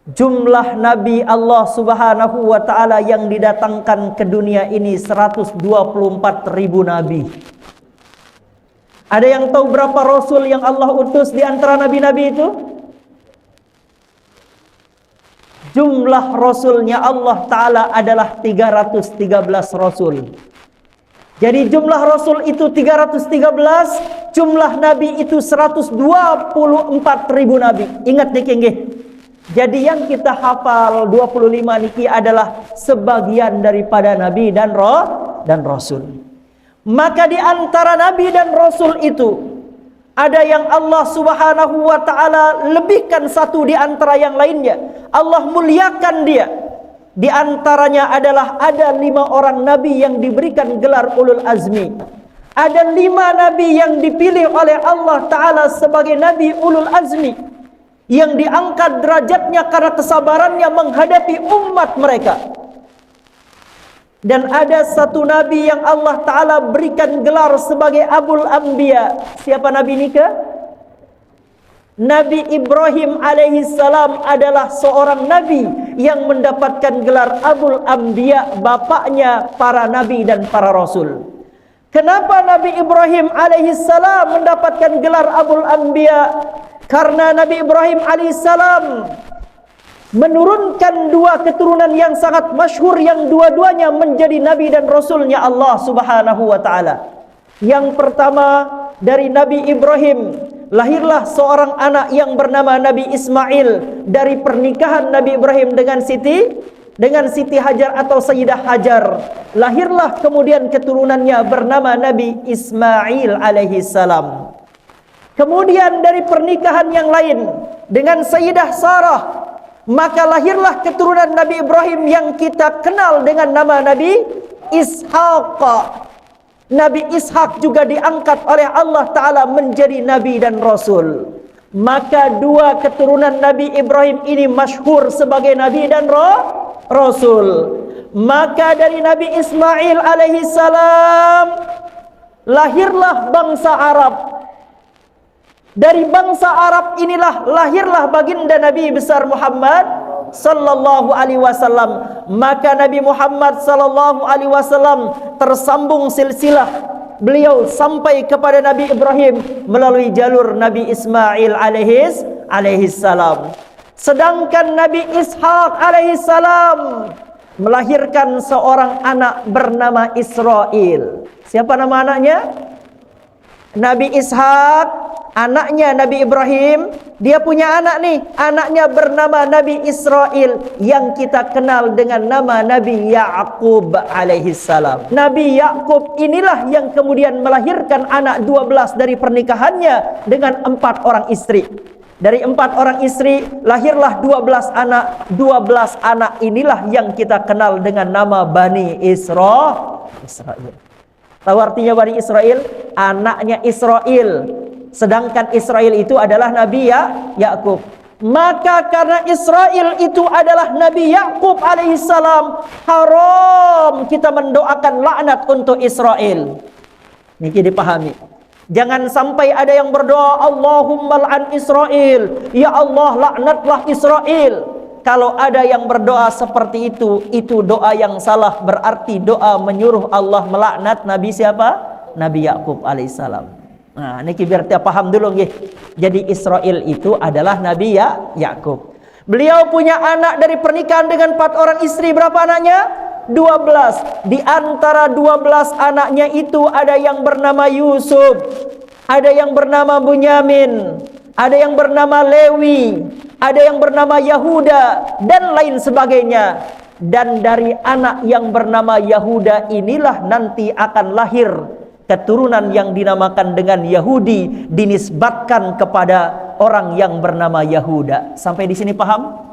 Jumlah Nabi Allah Subhanahu wa ta'ala yang didatangkan ke dunia ini 124.000 Nabi. Ada yang tahu berapa Rasul yang Allah utus di antara Nabi-Nabi itu? Jumlah Rasulnya Allah Ta'ala adalah 313 Rasul. Jadi jumlah Rasul itu 313, jumlah Nabi itu 124.000 Nabi. Ingat niki. Jadi yang kita hafal 25 niki adalah sebagian daripada Nabi dan Rasul. Maka di antara Nabi dan Rasul itu ada yang Allah Subhanahu wa ta'ala lebihkan satu di antara yang lainnya. Allah muliakan dia. Di antaranya adalah ada 5 orang Nabi yang diberikan gelar ulul azmi. Ada 5 Nabi yang dipilih oleh Allah Ta'ala sebagai Nabi ulul azmi, yang diangkat derajatnya karena kesabarannya menghadapi umat mereka. Dan ada satu Nabi yang Allah Ta'ala berikan gelar sebagai Abul Anbiya. Siapa Nabi ini ke? Nabi Ibrahim alaihissalam adalah seorang Nabi yang mendapatkan gelar Abul Anbiya, bapaknya para Nabi dan para Rasul. Kenapa Nabi Ibrahim alaihissalam mendapatkan gelar Abul Anbiya? Karena Nabi Ibrahim alaihissalam menurunkan 2 keturunan yang sangat masyhur, yang dua-duanya menjadi Nabi dan Rasulnya Allah Subhanahu wa ta'ala. Yang pertama, dari Nabi Ibrahim lahirlah seorang anak yang bernama Nabi Ismail. Dari pernikahan Nabi Ibrahim dengan Siti Hajar atau Sayyidah Hajar, lahirlah kemudian keturunannya bernama Nabi Ismail alaihissalam. Kemudian dari pernikahan yang lain dengan Sayyidah Sarah, maka lahirlah keturunan Nabi Ibrahim yang kita kenal dengan nama Nabi Ishaq. Nabi Ishaq juga diangkat oleh Allah Ta'ala menjadi Nabi dan Rasul. Maka 2 keturunan Nabi Ibrahim ini masyhur sebagai Nabi dan Rasul. Maka dari Nabi Ismail alaihissalam lahirlah bangsa Arab. Dari bangsa Arab inilah lahirlah baginda Nabi besar Muhammad sallallahu alaihi wasallam. Maka Nabi Muhammad sallallahu alaihi wasallam tersambung silsilah beliau sampai kepada Nabi Ibrahim melalui jalur Nabi Ismail alaihissalam. Sedangkan Nabi Ishaq alaihissalam melahirkan seorang anak bernama Israel. Siapa nama anaknya? Nabi Ishaq, anaknya Nabi Ibrahim, dia punya anak nih, anaknya bernama Nabi Israel yang kita kenal dengan nama Nabi Ya'qub alaihissalam. Nabi Ya'qub inilah yang kemudian melahirkan anak 12 dari pernikahannya dengan 4 orang istri. Dari 4 orang istri lahirlah 12 anak. 12 anak inilah yang kita kenal dengan nama Bani Israel. Tahu artinya Bani Israel? Anaknya Israel. Sedangkan Israel itu adalah Nabi Ya'qub. Maka karena Israel itu adalah Nabi Ya'qub alaihissalam, haram kita mendoakan laknat untuk Israel. Niki dipahami. Jangan sampai ada yang berdoa Allahumma la'an Israel, ya Allah laknatlah Israel. Kalau ada yang berdoa seperti itu doa yang salah. Berarti doa menyuruh Allah melaknat Nabi siapa? Nabi Ya'qub alaihissalam. Nah, niki biar kita paham dulu nggih. Jadi Israel itu adalah Nabi Ya'qub. Beliau punya anak dari pernikahan dengan 4 orang istri. Berapa anaknya? 12. Di antara 12 anaknya itu ada yang bernama Yusuf, ada yang bernama Bunyamin, ada yang bernama Lewi, ada yang bernama Yahuda, dan lain sebagainya. Dan dari anak yang bernama Yahuda inilah nanti akan lahir keturunan yang dinamakan dengan Yahudi, dinisbatkan kepada orang yang bernama Yahuda. Sampai di sini paham?